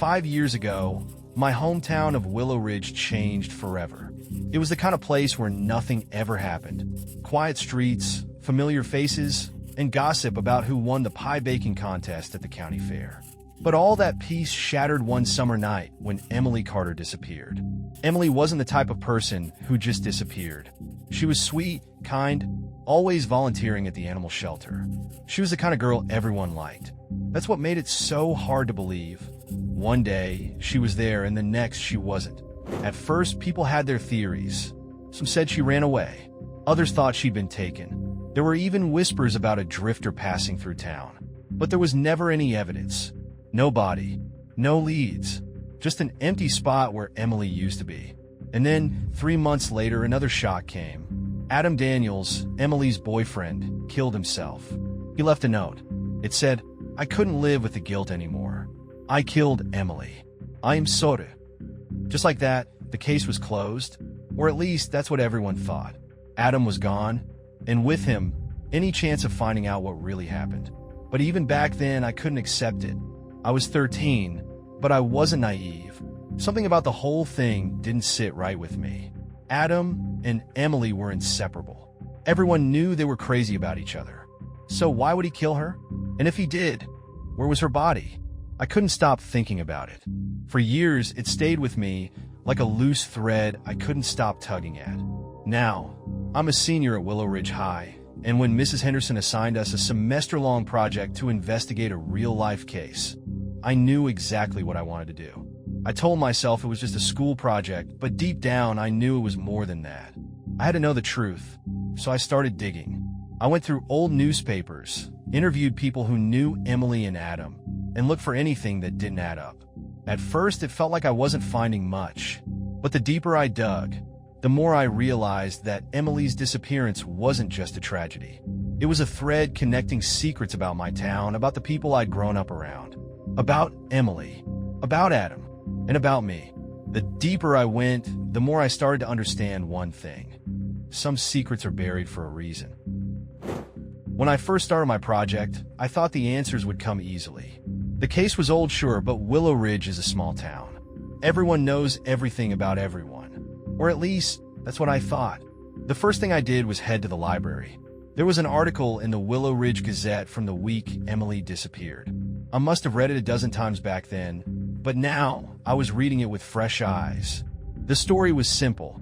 5 years ago, my hometown of Willow Ridge changed forever. It was the kind of place where nothing ever happened. Quiet streets, familiar faces, and gossip about who won the pie baking contest at the county fair. But all that peace shattered one summer night when Emily Carter disappeared. Emily wasn't the type of person who just disappeared. She was sweet, kind, always volunteering at the animal shelter. She was the kind of girl everyone liked. That's what made it so hard to believe. One day, she was there, and the next, she wasn't. At first, people had their theories. Some said she ran away. Others thought she'd been taken. There were even whispers about a drifter passing through town. But there was never any evidence. No body. No leads. Just an empty spot where Emily used to be. And then, 3 months later, another shock came. Adam Daniels, Emily's boyfriend, killed himself. He left a note. It said, "I couldn't live with the guilt anymore. I killed Emily. I am sorry." Just like that, the case was closed, or at least that's what everyone thought. Adam was gone, and with him, any chance of finding out what really happened. But even back then, I couldn't accept it. I was 13, but I wasn't naive. Something about the whole thing didn't sit right with me. Adam and Emily were inseparable. Everyone knew they were crazy about each other. So why would he kill her? And if he did, where was her body? I couldn't stop thinking about it. For years, it stayed with me like a loose thread I couldn't stop tugging at. Now, I'm a senior at Willow Ridge High, and when Mrs. Henderson assigned us a semester-long project to investigate a real-life case, I knew exactly what I wanted to do. I told myself it was just a school project, but deep down, I knew it was more than that. I had to know the truth, so I started digging. I went through old newspapers, interviewed people who knew Emily and Adam, and looked for anything that didn't add up. At first, it felt like I wasn't finding much, but the deeper I dug, the more I realized that Emily's disappearance wasn't just a tragedy. It was a thread connecting secrets about my town, about the people I'd grown up around, about Emily, about Adam, and about me. The deeper I went, the more I started to understand one thing. Some secrets are buried for a reason. When I first started my project, I thought the answers would come easily. The case was old, sure, but Willow Ridge is a small town. Everyone knows everything about everyone. Or at least, that's what I thought. The first thing I did was head to the library. There was an article in the Willow Ridge Gazette from the week Emily disappeared. I must have read it a dozen times back then, but now I was reading it with fresh eyes. The story was simple.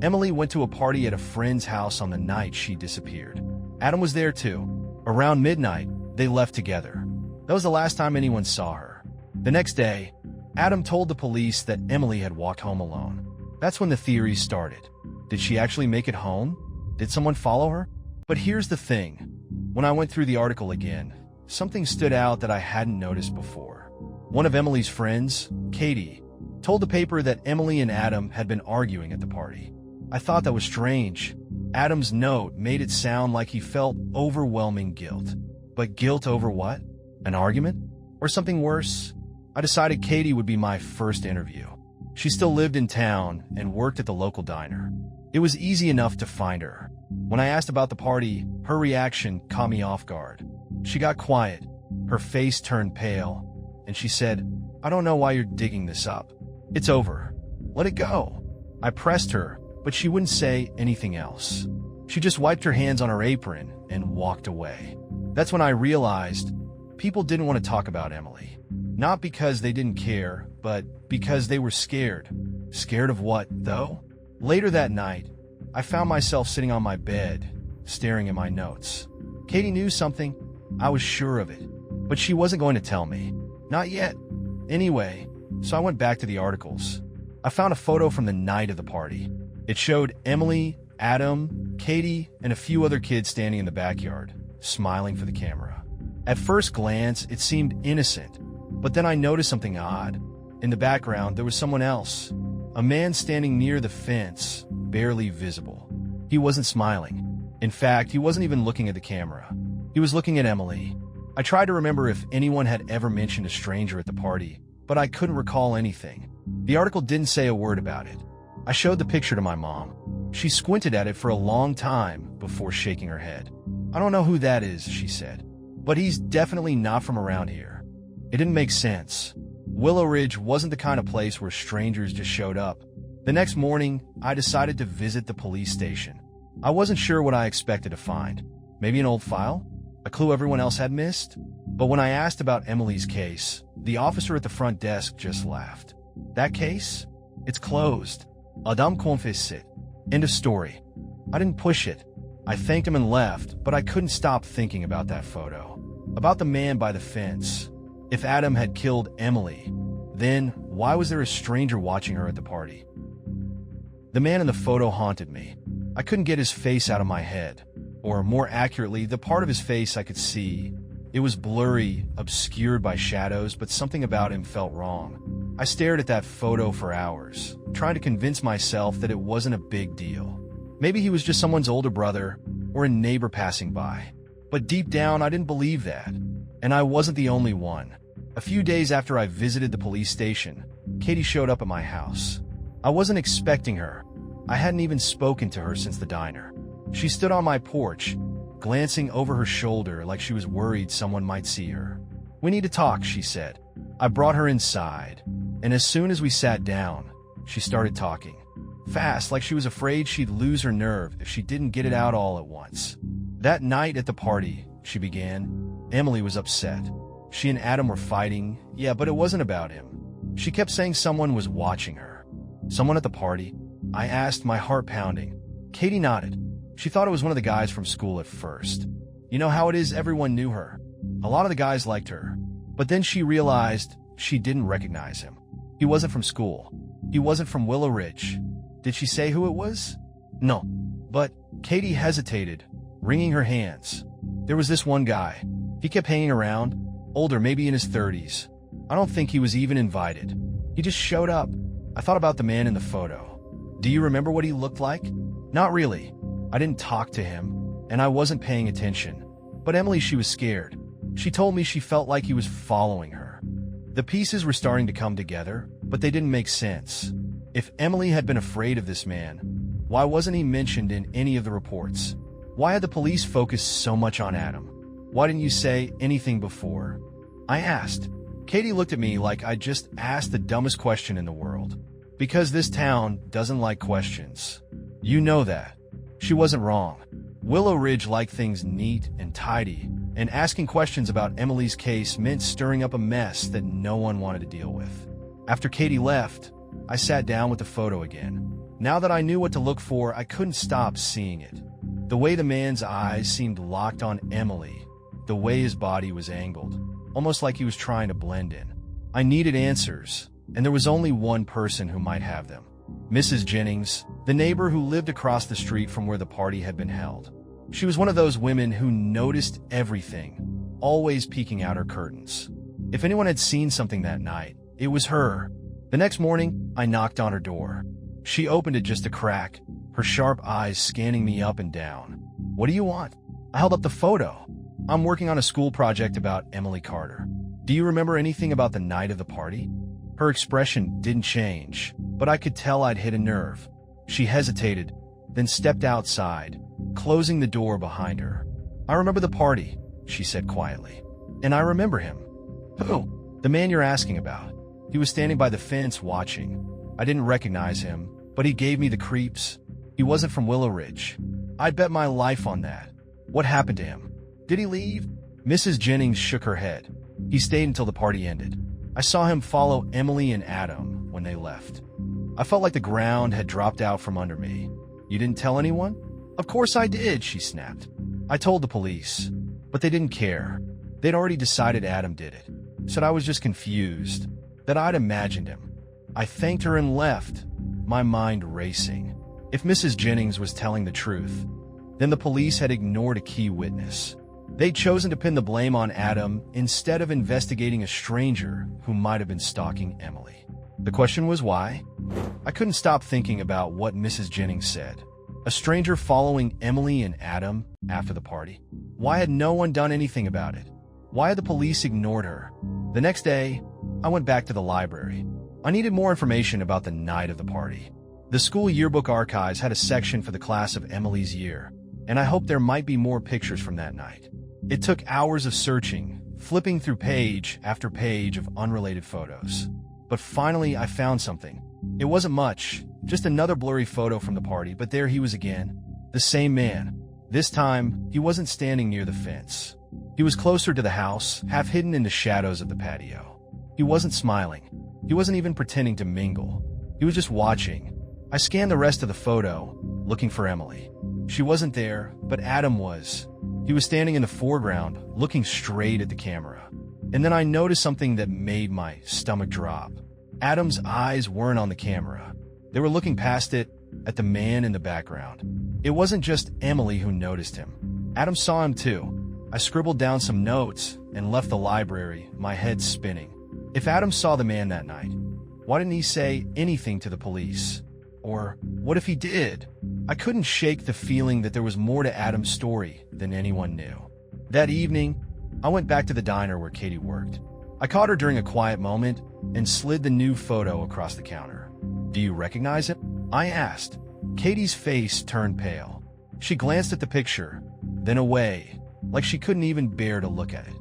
Emily went to a party at a friend's house on the night she disappeared. Adam was there too. Around midnight, they left together. That was the last time anyone saw her. The next day, Adam told the police that Emily had walked home alone. That's when the theories started. Did she actually make it home? Did someone follow her? But here's the thing. When I went through the article again, something stood out that I hadn't noticed before. One of Emily's friends, Katie, told the paper that Emily and Adam had been arguing at the party. I thought that was strange. Adam's note made it sound like he felt overwhelming guilt. But guilt over what? An argument? Or something worse? I decided Katie would be my first interview. She still lived in town and worked at the local diner. It was easy enough to find her. When I asked about the party, her reaction caught me off guard. She got quiet, her face turned pale, and she said, "I don't know why you're digging this up. It's over. Let it go." I pressed her, but she wouldn't say anything else. She just wiped her hands on her apron and walked away. That's when I realized people didn't want to talk about Emily. Not because they didn't care, but because they were scared. Scared of what, though? Later that night, I found myself sitting on my bed, staring at my notes. Katie knew something. I was sure of it. But she wasn't going to tell me. Not yet. Anyway, so I went back to the articles. I found a photo from the night of the party. It showed Emily, Adam, Katie, and a few other kids standing in the backyard, smiling for the camera. At first glance, it seemed innocent, but then I noticed something odd. In the background, there was someone else. A man standing near the fence, barely visible. He wasn't smiling. In fact, he wasn't even looking at the camera. He was looking at Emily. I tried to remember if anyone had ever mentioned a stranger at the party, but I couldn't recall anything. The article didn't say a word about it. I showed the picture to my mom. She squinted at it for a long time before shaking her head. "I don't know who that is," she said, "but he's definitely not from around here." It didn't make sense. Willow Ridge wasn't the kind of place where strangers just showed up. The next morning, I decided to visit the police station. I wasn't sure what I expected to find. Maybe an old file? A clue everyone else had missed? But when I asked about Emily's case, the officer at the front desk just laughed. That case? It's closed. Adam confesse. End of story. I didn't push it. I thanked him and left, but I couldn't stop thinking about that photo. About the man by the fence. If Adam had killed Emily, then why was there a stranger watching her at the party? The man in the photo haunted me. I couldn't get his face out of my head. Or more accurately, the part of his face I could see. It was blurry, obscured by shadows, but something about him felt wrong. I stared at that photo for hours, trying to convince myself that it wasn't a big deal. Maybe he was just someone's older brother or a neighbor passing by. But deep down, I didn't believe that. And I wasn't the only one. A few days after I visited the police station, Katie showed up at my house. I wasn't expecting her. I hadn't even spoken to her since the diner. She stood on my porch, glancing over her shoulder like she was worried someone might see her. "We need to talk," she said. I brought her inside, and as soon as we sat down, she started talking. Fast, like she was afraid she'd lose her nerve if she didn't get it out all at once. "That night at the party," she began, "Emily was upset. She and Adam were fighting, yeah, but it wasn't about him. She kept saying someone was watching her." "Someone at the party?" I asked, my heart pounding. Katie nodded. She thought it was one of the guys from school at first. You know how it is, everyone knew her. A lot of the guys liked her. But then she realized she didn't recognize him. He wasn't from school. He wasn't from Willow Ridge. Did she say who it was? No. But Katie hesitated, wringing her hands. There was this one guy. He kept hanging around, older, maybe in his 30s. I don't think he was even invited. He just showed up. I thought about the man in the photo. Do you remember what he looked like? Not really. I didn't talk to him, and I wasn't paying attention. But Emily, she was scared. She told me she felt like he was following her. The pieces were starting to come together, but they didn't make sense. If Emily had been afraid of this man, why wasn't he mentioned in any of the reports? Why had the police focused so much on Adam? Why didn't you say anything before? I asked. Katie looked at me like I just asked the dumbest question in the world. Because this town doesn't like questions. You know that. She wasn't wrong. Willow Ridge liked things neat and tidy, and asking questions about Emily's case meant stirring up a mess that no one wanted to deal with. After Katie left, I sat down with the photo again. Now that I knew what to look for, I couldn't stop seeing it. The way the man's eyes seemed locked on Emily, the way his body was angled, almost like he was trying to blend in. I needed answers, and there was only one person who might have them. Mrs. Jennings, the neighbor who lived across the street from where the party had been held. She was one of those women who noticed everything, always peeking out her curtains. If anyone had seen something that night, it was her. The next morning, I knocked on her door. She opened it just a crack, her sharp eyes scanning me up and down. "What do you want?" I held up the photo. "I'm working on a school project about Emily Carter. Do you remember anything about the night of the party?" Her expression didn't change, but I could tell I'd hit a nerve. She hesitated, then stepped outside, closing the door behind her. "I remember the party," she said quietly. "And I remember him." "Who?" "The man you're asking about. He was standing by the fence watching. I didn't recognize him, but he gave me the creeps. He wasn't from Willow Ridge. I'd bet my life on that. What happened to him? Did he leave?" Mrs. Jennings shook her head. "He stayed until the party ended. I saw him follow Emily and Adam when they left." I felt like the ground had dropped out from under me. "You didn't tell anyone?" "Of course I did," she snapped. "I told the police, but they didn't care. They'd already decided Adam did it. Said I was just confused, that I'd imagined him." I thanked her and left, my mind racing. If Mrs. Jennings was telling the truth, then the police had ignored a key witness. They'd chosen to pin the blame on Adam instead of investigating a stranger who might have been stalking Emily. The question was why? I couldn't stop thinking about what Mrs. Jennings said. A stranger following Emily and Adam after the party? Why had no one done anything about it? Why had the police ignored her? The next day, I went back to the library. I needed more information about the night of the party. The school yearbook archives had a section for the class of Emily's year, and I hoped there might be more pictures from that night. It took hours of searching, flipping through page after page of unrelated photos. But finally, I found something. It wasn't much, just another blurry photo from the party, but there he was again. The same man. This time, he wasn't standing near the fence. He was closer to the house, half hidden in the shadows of the patio. He wasn't smiling. He wasn't even pretending to mingle. He was just watching. I scanned the rest of the photo, looking for Emily. She wasn't there, but Adam was. He was standing in the foreground, looking straight at the camera. And then I noticed something that made my stomach drop. Adam's eyes weren't on the camera. They were looking past it, at the man in the background. It wasn't just Emily who noticed him. Adam saw him too. I scribbled down some notes and left the library, my head spinning. If Adam saw the man that night, why didn't he say anything to the police? Or what if he did? I couldn't shake the feeling that there was more to Adam's story than anyone knew. That evening, I went back to the diner where Katie worked. I caught her during a quiet moment and slid the new photo across the counter. "Do you recognize him?" I asked. Katie's face turned pale. She glanced at the picture, then away, like she couldn't even bear to look at it.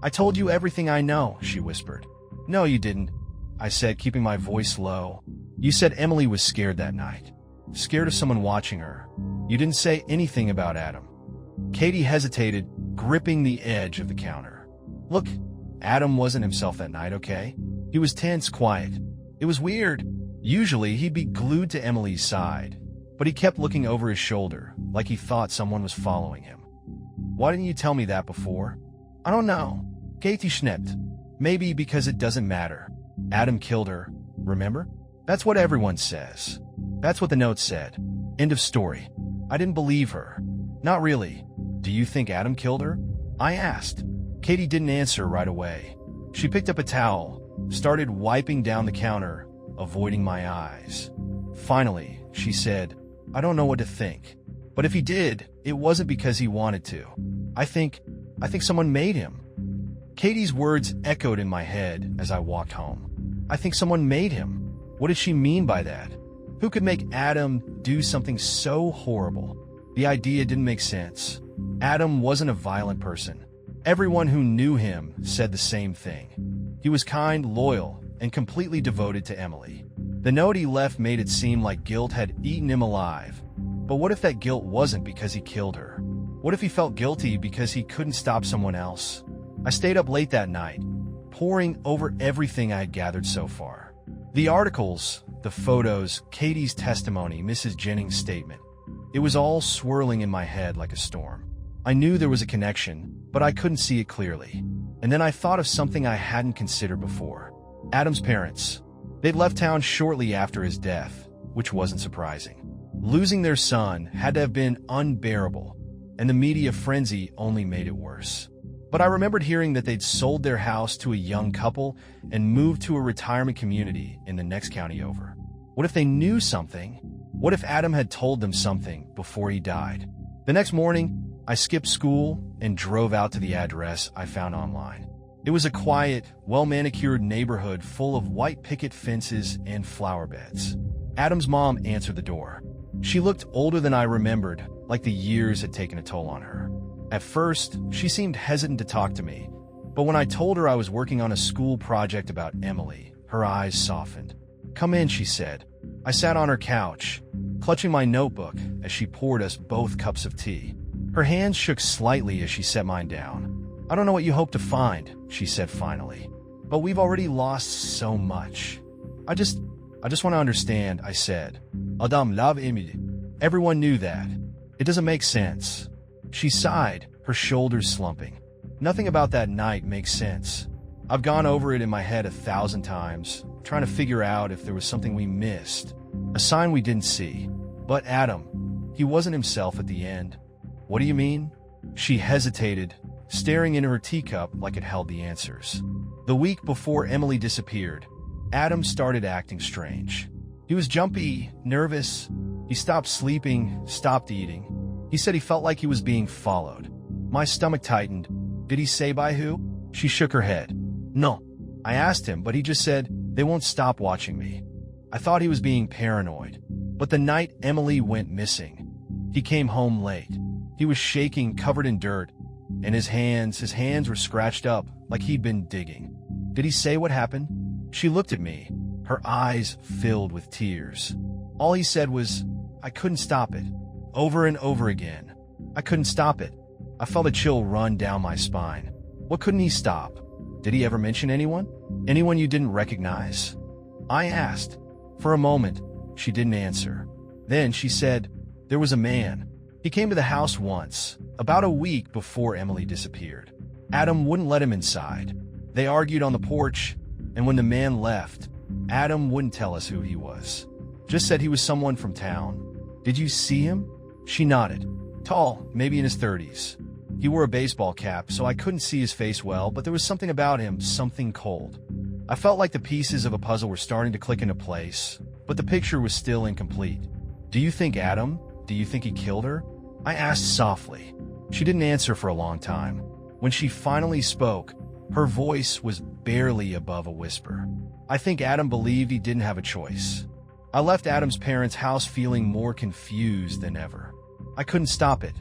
"I told you everything I know," she whispered. "No, you didn't," I said, keeping my voice low. "You said Emily was scared that night. Scared of someone watching her. You didn't say anything about Adam." Katie hesitated, gripping the edge of the counter. "Look, Adam wasn't himself that night, okay? He was tense, quiet. It was weird. Usually, he'd be glued to Emily's side, but he kept looking over his shoulder, like he thought someone was following him." "Why didn't you tell me that before?" "I don't know." Katie schnipped. "Maybe because it doesn't matter. Adam killed her, remember? That's what everyone says. That's what the note said. End of story." I didn't believe her. "Not really. Do you think Adam killed her?" I asked. Katie didn't answer right away. She picked up a towel, started wiping down the counter, avoiding my eyes. Finally, she said, "I don't know what to think. But if he did, it wasn't because he wanted to. I think someone made him." Katie's words echoed in my head as I walked home. I think someone made him. What did she mean by that? Who could make Adam do something so horrible? The idea didn't make sense. Adam wasn't a violent person. Everyone who knew him said the same thing. He was kind, loyal, and completely devoted to Emily. The note he left made it seem like guilt had eaten him alive. But what if that guilt wasn't because he killed her? What if he felt guilty because he couldn't stop someone else? I stayed up late that night, poring over everything I had gathered so far. The articles, the photos, Katie's testimony, Mrs. Jennings' statement. It was all swirling in my head like a storm. I knew there was a connection, but I couldn't see it clearly. And then I thought of something I hadn't considered before. Adam's parents. They'd left town shortly after his death, which wasn't surprising. Losing their son had to have been unbearable, and the media frenzy only made it worse. But I remembered hearing that they'd sold their house to a young couple and moved to a retirement community in the next county over. What if they knew something? What if Adam had told them something before he died? The next morning, I skipped school and drove out to the address I found online. It was a quiet, well-manicured neighborhood full of white picket fences and flower beds. Adam's mom answered the door. She looked older than I remembered, like the years had taken a toll on her. At first, she seemed hesitant to talk to me, but when I told her I was working on a school project about Emily, her eyes softened. "Come in," she said. I sat on her couch, clutching my notebook as she poured us both cups of tea. Her hands shook slightly as she set mine down. "I don't know what you hope to find," she said finally, "but we've already lost so much. I just want to understand," I said. "Adam love Emily." Everyone knew that. It doesn't make sense. She sighed, her shoulders slumping. "Nothing about that night makes sense. I've gone over it in my head 1,000 times, trying to figure out if there was something we missed, a sign we didn't see. But Adam, he wasn't himself at the end." "What do you mean?" She hesitated, staring into her teacup like it held the answers. "The week before Emily disappeared, Adam started acting strange. He was jumpy, nervous. He stopped sleeping, stopped eating. He said he felt like he was being followed." My stomach tightened. "Did he say by who?" She shook her head. "No." I asked him, but he just said, "They won't stop watching me." I thought he was being paranoid. But the night Emily went missing, he came home late. He was shaking, covered in dirt, and his hands were scratched up like he'd been digging. "Did he say what happened?" She looked at me, her eyes filled with tears. All he said was, "I couldn't stop it." Over and over again. I couldn't stop it. I felt a chill run down my spine. What couldn't he stop? Did he ever mention anyone? Anyone you didn't recognize? I asked. For a moment, she didn't answer. Then she said, "There was a man. He came to the house once, about a week before Emily disappeared. Adam wouldn't let him inside. They argued on the porch, and when the man left, Adam wouldn't tell us who he was. Just said he was someone from town." "Did you see him?" She nodded. Tall, maybe in his 30s. He wore a baseball cap, so I couldn't see his face well, but there was something about him, something cold. I felt like the pieces of a puzzle were starting to click into place, but the picture was still incomplete. "Do you think Adam? Do you think he killed her?" I asked softly. She didn't answer for a long time. When she finally spoke, her voice was barely above a whisper. "I think Adam believed he didn't have a choice. I left Adam's parents' house feeling more confused than ever. I couldn't stop it."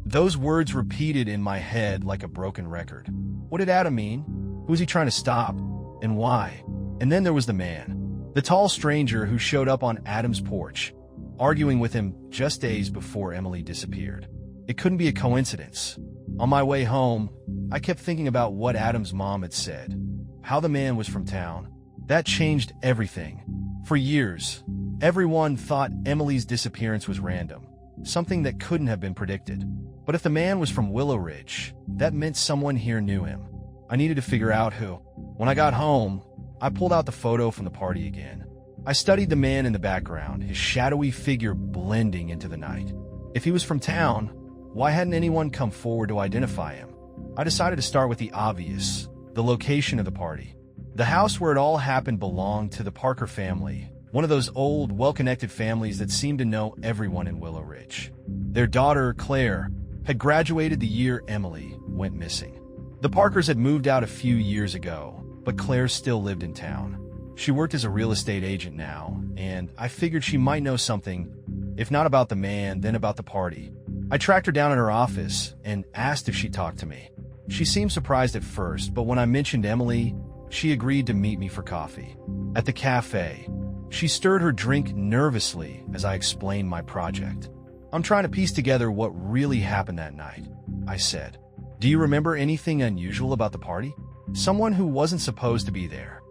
Those words repeated in my head like a broken record. What did Adam mean? Who was he trying to stop? And why? And then there was the man. The tall stranger who showed up on Adam's porch, arguing with him just days before Emily disappeared. It couldn't be a coincidence. On my way home, I kept thinking about what Adam's mom had said. How the man was from town. That changed everything. For years, everyone thought Emily's disappearance was random. Something that couldn't have been predicted. But if the man was from Willow Ridge, that meant someone here knew him. I needed to figure out who. When I got home, I pulled out the photo from the party again. I studied the man in the background, his shadowy figure blending into the night. If he was from town, why hadn't anyone come forward to identify him? I decided to start with the obvious, the location of the party. The house where it all happened belonged to the Parker family, one of those old, well-connected families that seemed to know everyone in Willow Ridge. Their daughter, Claire, had graduated the year Emily went missing. The Parkers had moved out a few years ago, but Claire still lived in town. She worked as a real estate agent now, and I figured she might know something, if not about the man, then about the party. I tracked her down at her office and asked if she'd talk to me. She seemed surprised at first, but when I mentioned Emily, she agreed to meet me for coffee. At the cafe, she stirred her drink nervously as I explained my project. "I'm trying to piece together what really happened that night," I said. "Do you remember anything unusual about the party? Someone who wasn't supposed to be there?"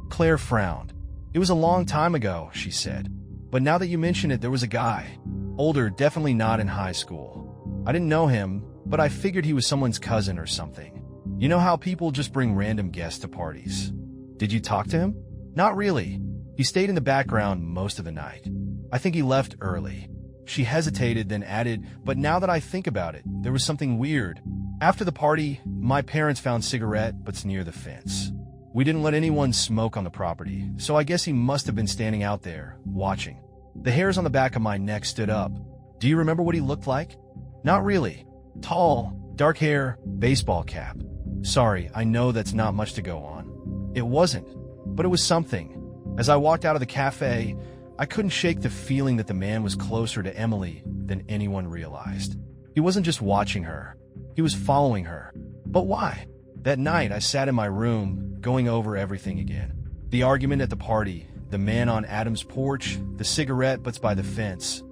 Claire frowned. "It was a long time ago," she said. "But now that you mention it, there was a guy. Older, definitely not in high school. I didn't know him, but I figured he was someone's cousin or something. You know how people just bring random guests to parties? Did you talk to him?" "Not really. He stayed in the background most of the night. I think he left early." She hesitated, then added, "But now that I think about it, there was something weird. After the party, my parents found cigarette butts near the fence. We didn't let anyone smoke on the property, so I guess he must have been standing out there, watching." The hairs on the back of my neck stood up. "Do you remember what he looked like?" "Not really. Tall, dark hair, baseball cap." "Sorry, I know that's not much to go on." It wasn't, but it was something. As I walked out of the cafe, I couldn't shake the feeling that the man was closer to Emily than anyone realized. He wasn't just watching her. He was following her. But why? That night, I sat in my room, going over everything again. The argument at the party, the man on Adam's porch, the cigarette butts by the fence.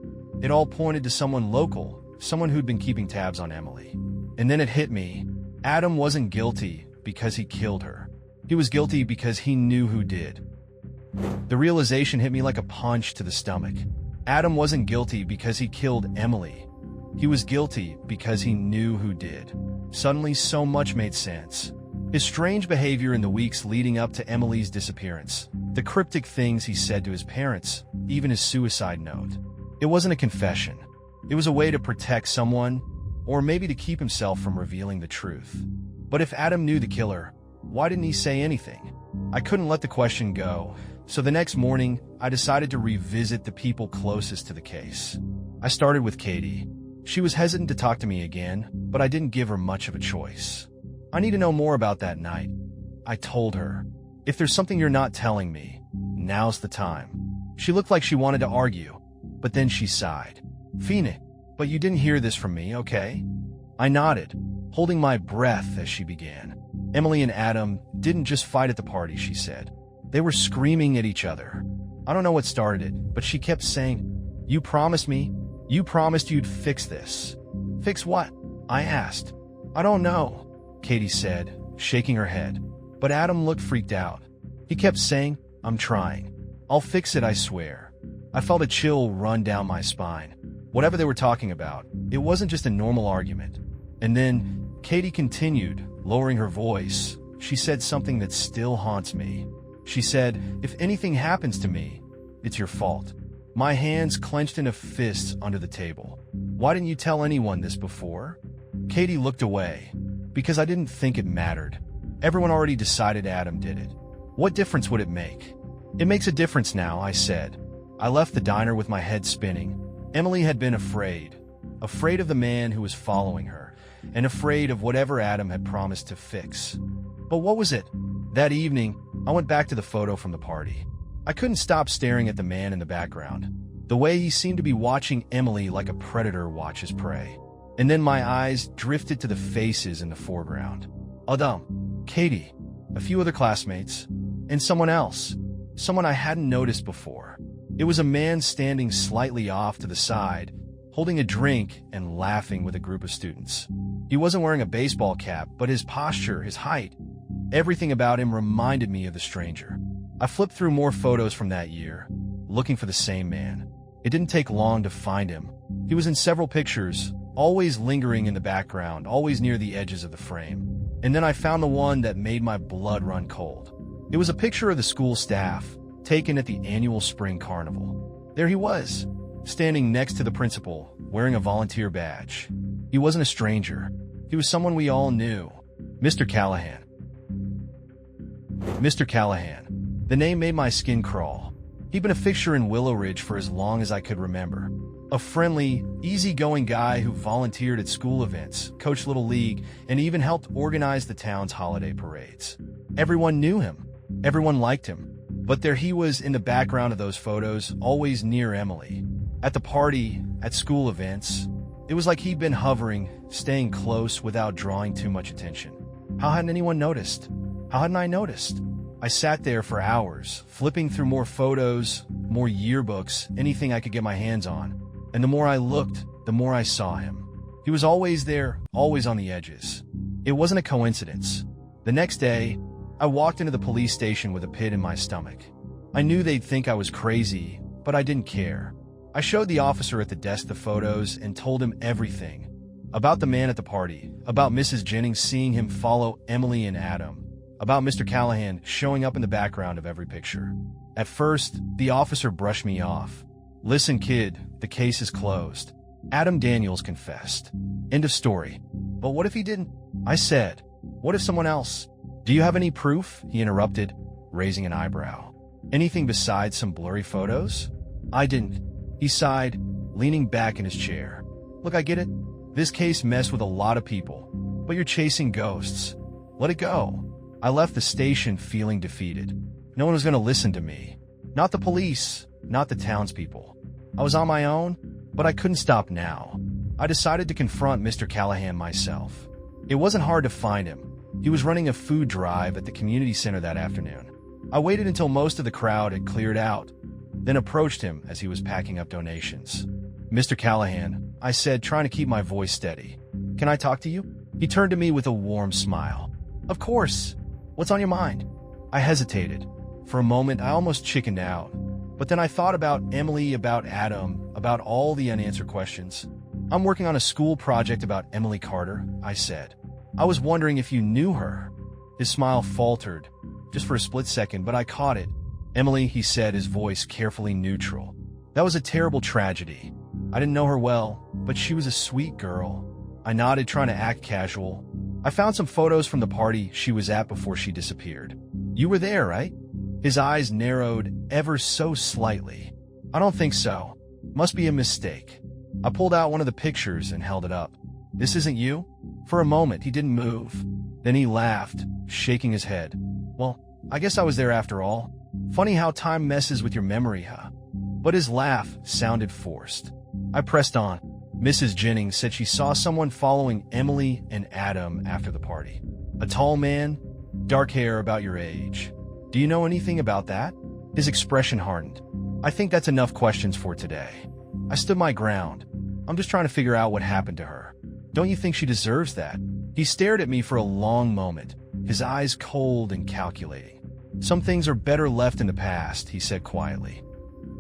It all pointed to someone local, someone who'd been keeping tabs on Emily. And then it hit me. Adam wasn't guilty because he killed her. He was guilty because he knew who did. The realization hit me like a punch to the stomach. Adam wasn't guilty because he killed Emily. He was guilty because he knew who did. Suddenly, so much made sense. His strange behavior in the weeks leading up to Emily's disappearance, the cryptic things he said to his parents, even his suicide note. It wasn't a confession. It was a way to protect someone, or maybe to keep himself from revealing the truth. But if Adam knew the killer, why didn't he say anything? I couldn't let the question go, so the next morning, I decided to revisit the people closest to the case. I started with Katie. She was hesitant to talk to me again, but I didn't give her much of a choice. "I need to know more about that night," I told her. "If there's something you're not telling me, now's the time." She looked like she wanted to argue, but then she sighed. "Phoenix, but you didn't hear this from me, okay?" I nodded, holding my breath as she began. "Emily and Adam didn't just fight at the party," she said. They were screaming at each other. I don't know what started it, but she kept saying, "You promised me. You promised you'd fix this." "Fix what?" I asked. "I don't know," Katie said, shaking her head. But Adam looked freaked out. He kept saying, "I'm trying. I'll fix it, I swear." I felt a chill run down my spine. Whatever they were talking about, it wasn't just a normal argument. And then Katie continued, lowering her voice. She said something that still haunts me. She said, "If anything happens to me, it's your fault." My hands clenched in a fist under the table. "Why didn't you tell anyone this before?" Katie looked away. "Because I didn't think it mattered. Everyone already decided Adam did it. What difference would it make?" "It makes a difference now," I said. I left the diner with my head spinning. Emily had been afraid. Afraid of the man who was following her, and afraid of whatever Adam had promised to fix. But what was it? That evening, I went back to the photo from the party. I couldn't stop staring at the man in the background, the way he seemed to be watching Emily like a predator watches prey. And then my eyes drifted to the faces in the foreground. Adam, Katie, a few other classmates, and someone else. Someone I hadn't noticed before. It was a man standing slightly off to the side, holding a drink and laughing with a group of students. He wasn't wearing a baseball cap, but his posture, his height, everything about him reminded me of the stranger. I flipped through more photos from that year, looking for the same man. It didn't take long to find him. He was in several pictures, always lingering in the background, always near the edges of the frame. And then I found the one that made my blood run cold. It was a picture of the school staff, taken at the annual spring carnival. There he was, standing next to the principal, wearing a volunteer badge. He wasn't a stranger. He was someone we all knew. Mr. Callahan. Mr. Callahan. The name made my skin crawl. He'd been a fixture in Willow Ridge for as long as I could remember. A friendly, easygoing guy who volunteered at school events, coached Little League, and even helped organize the town's holiday parades. Everyone knew him. Everyone liked him. But there he was in the background of those photos, always near Emily. At the party, at school events, it was like he'd been hovering, staying close without drawing too much attention. How hadn't anyone noticed? How hadn't I noticed? I sat there for hours, flipping through more photos, more yearbooks, anything I could get my hands on. And the more I looked, the more I saw him. He was always there, always on the edges. It wasn't a coincidence. The next day, I walked into the police station with a pit in my stomach. I knew they'd think I was crazy, but I didn't care. I showed the officer at the desk the photos and told him everything. About the man at the party, about Mrs. Jennings seeing him follow Emily and Adam, about Mr. Callahan showing up in the background of every picture. At first, the officer brushed me off. "Listen, kid, the case is closed. Adam Daniels confessed. End of story." "But what if he didn't?" I said. "What if someone else?" "Do you have any proof?" he interrupted, raising an eyebrow. "Anything besides some blurry photos?" "I didn't." He sighed, leaning back in his chair. "Look, I get it. This case messed with a lot of people, but you're chasing ghosts. Let it go." I left the station feeling defeated. No one was going to listen to me. Not the police, not the townspeople. I was on my own, but I couldn't stop now. I decided to confront Mr. Callahan myself. It wasn't hard to find him. He was running a food drive at the community center that afternoon. I waited until most of the crowd had cleared out, then approached him as he was packing up donations. "Mr. Callahan," I said, trying to keep my voice steady. "Can I talk to you?" He turned to me with a warm smile. "Of course. What's on your mind?" I hesitated. For a moment, I almost chickened out. But then I thought about Emily, about Adam, about all the unanswered questions. "I'm working on a school project about Emily Carter," I said. "I was wondering if you knew her." His smile faltered, just for a split second, but I caught it. "Emily," he said, his voice carefully neutral. "That was a terrible tragedy. I didn't know her well, but she was a sweet girl." I nodded, trying to act casual. "I found some photos from the party she was at before she disappeared. You were there, right?" His eyes narrowed ever so slightly. "I don't think so. Must be a mistake." I pulled out one of the pictures and held it up. "This isn't you?" For a moment, he didn't move. Then he laughed, shaking his head. "Well, I guess I was there after all. Funny how time messes with your memory, huh?" But his laugh sounded forced. I pressed on. "Mrs. Jennings said she saw someone following Emily and Adam after the party. A tall man, dark hair about your age. Do you know anything about that? His expression hardened. I think that's enough questions for today. I stood my ground. I'm just trying to figure out what happened to her. Don't you think she deserves that? He stared at me for a long moment, his eyes cold and calculating. Some things are better left in the past, he said quietly.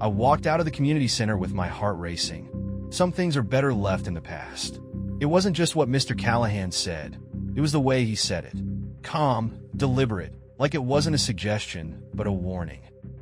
I walked out of the community center with my heart racing. Some things are better left in the past. It wasn't just what Mr. Callahan said. It was the way he said it. Calm, deliberate, like it wasn't a suggestion, but a warning.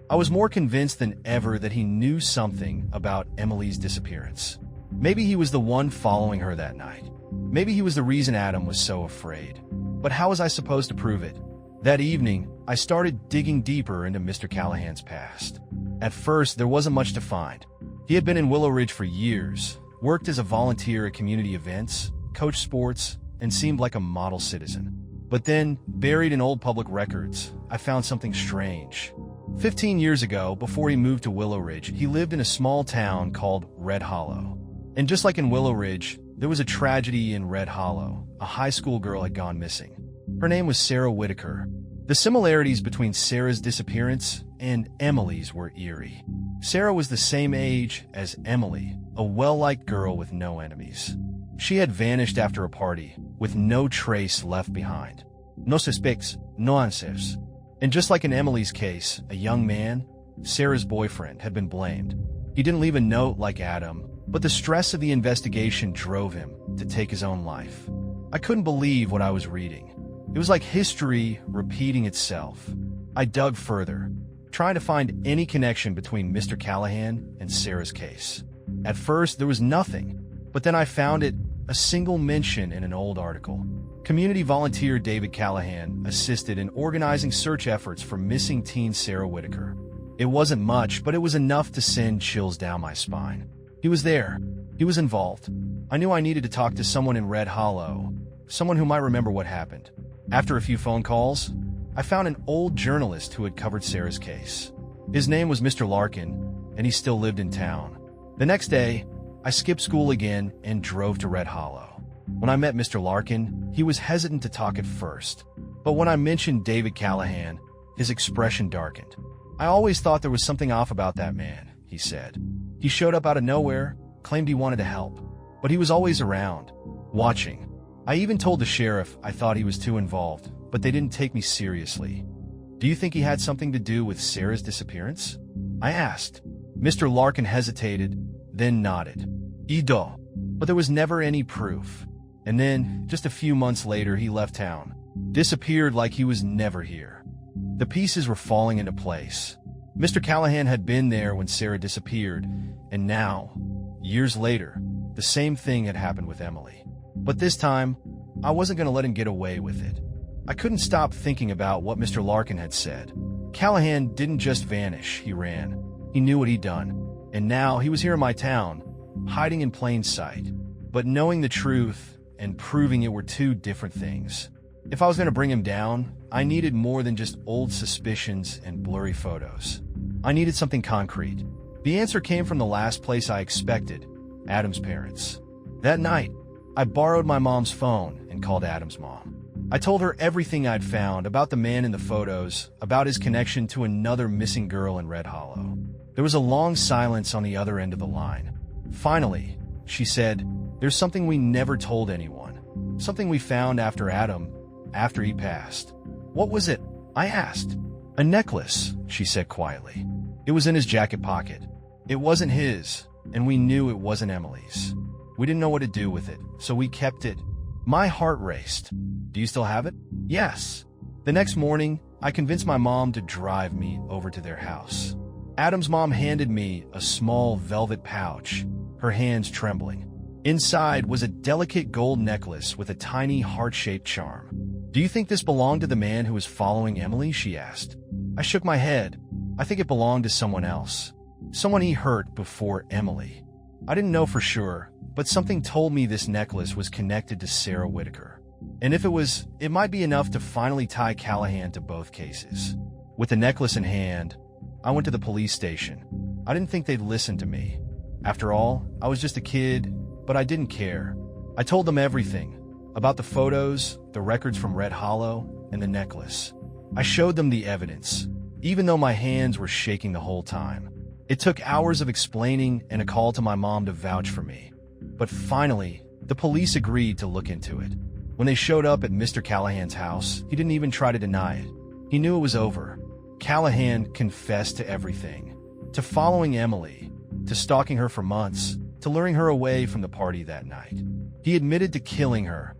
I was more convinced than ever that he knew something about Emily's disappearance. Maybe he was the one following her that night. Maybe he was the reason Adam was so afraid. But how was I supposed to prove it? That evening, I started digging deeper into Mr. Callahan's past. At first, there wasn't much to find. He had been in Willow Ridge for years, worked as a volunteer at community events, coached sports, and seemed like a model citizen. But then, buried in old public records, I found something strange. 15 years ago, before he moved to Willow Ridge, he lived in a small town called Red Hollow. And just like in Willow Ridge, there was a tragedy in Red Hollow. A high school girl had gone missing. Her name was Sarah Whitaker. The similarities between Sarah's disappearance and Emily's were eerie. Sarah was the same age as Emily, a well-liked girl with no enemies. She had vanished after a party, with no trace left behind. No suspects, no answers. And just like in Emily's case, a young man, Sarah's boyfriend, had been blamed. He didn't leave a note like Adam, but the stress of the investigation drove him to take his own life. I couldn't believe what I was reading. It was like history repeating itself. I dug further, trying to find any connection between Mr. Callahan and Sarah's case. At first, there was nothing, but then I found it, a single mention in an old article. Community volunteer David Callahan assisted in organizing search efforts for missing teen Sarah Whitaker. It wasn't much, but it was enough to send chills down my spine. He was there. He was involved. I knew I needed to talk to someone in Red Hollow, someone who might remember what happened. After a few phone calls, I found an old journalist who had covered Sarah's case. His name was Mr. Larkin, and he still lived in town. The next day, I skipped school again and drove to Red Hollow. When I met Mr. Larkin, he was hesitant to talk at first, but when I mentioned David Callahan, his expression darkened. I always thought there was something off about that man, he said. He showed up out of nowhere, claimed he wanted to help, but he was always around, watching. I even told the sheriff I thought he was too involved, but they didn't take me seriously. Do you think he had something to do with Sarah's disappearance? I asked. Mr. Larkin hesitated, then nodded. Ido. But there was never any proof. And then, just a few months later, he left town. Disappeared like he was never here. The pieces were falling into place. Mr. Callahan had been there when Sarah disappeared, and now, years later, the same thing had happened with Emily. But this time, I wasn't going to let him get away with it. I couldn't stop thinking about what Mr. Larkin had said. Callahan didn't just vanish, he ran. He knew what he'd done. And now he was here in my town, hiding in plain sight. But knowing the truth and proving it were two different things. If I was going to bring him down, I needed more than just old suspicions and blurry photos. I needed something concrete. The answer came from the last place I expected, Adam's parents. That night, I borrowed my mom's phone and called Adam's mom. I told her everything I'd found about the man in the photos, about his connection to another missing girl in Red Hollow. There was a long silence on the other end of the line. Finally, she said, "There's something we never told anyone. Something we found after he passed." "What was it?" I asked. "A necklace," she said quietly. "It was in his jacket pocket. It wasn't his, and we knew it wasn't Emily's. We didn't know what to do with it, so we kept it." My heart raced. "Do you still have it?" "Yes." The next morning, I convinced my mom to drive me over to their house. Adam's mom handed me a small velvet pouch, her hands trembling. Inside was a delicate gold necklace with a tiny heart-shaped charm. "Do you think this belonged to the man who was following Emily?" she asked. I shook my head. I think it belonged to someone else. Someone he hurt before Emily. I didn't know for sure, but something told me this necklace was connected to Sarah Whitaker. And if it was, it might be enough to finally tie Callahan to both cases. With the necklace in hand, I went to the police station. I didn't think they'd listen to me. After all, I was just a kid, but I didn't care. I told them everything, about the photos, the records from Red Hollow, and the necklace. I showed them the evidence, even though my hands were shaking the whole time. It took hours of explaining and a call to my mom to vouch for me. But finally, the police agreed to look into it. When they showed up at Mr. Callahan's house, he didn't even try to deny it. He knew it was over. Callahan confessed to everything. To following Emily, to stalking her for months, to luring her away from the party that night. He admitted to killing her,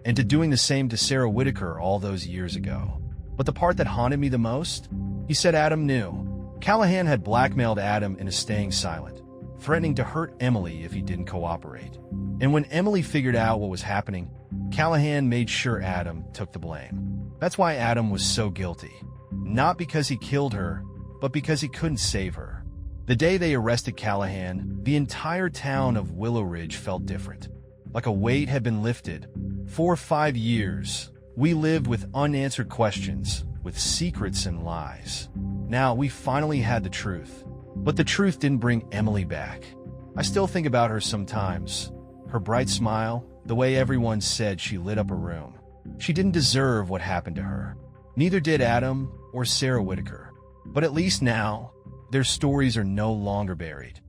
and to doing the same to Sarah Whitaker all those years ago. But the part that haunted me the most? He said Adam knew. Callahan had blackmailed Adam into staying silent, threatening to hurt Emily if he didn't cooperate. And when Emily figured out what was happening, Callahan made sure Adam took the blame. That's why Adam was so guilty. Not because he killed her, but because he couldn't save her. The day they arrested Callahan, the entire town of Willow Ridge felt different. Like a weight had been lifted. For 5 years, we lived with unanswered questions, with secrets and lies. Now, we finally had the truth. But the truth didn't bring Emily back. I still think about her sometimes. Her bright smile, the way everyone said she lit up a room. She didn't deserve what happened to her. Neither did Adam or Sarah Whitaker. But at least now, their stories are no longer buried.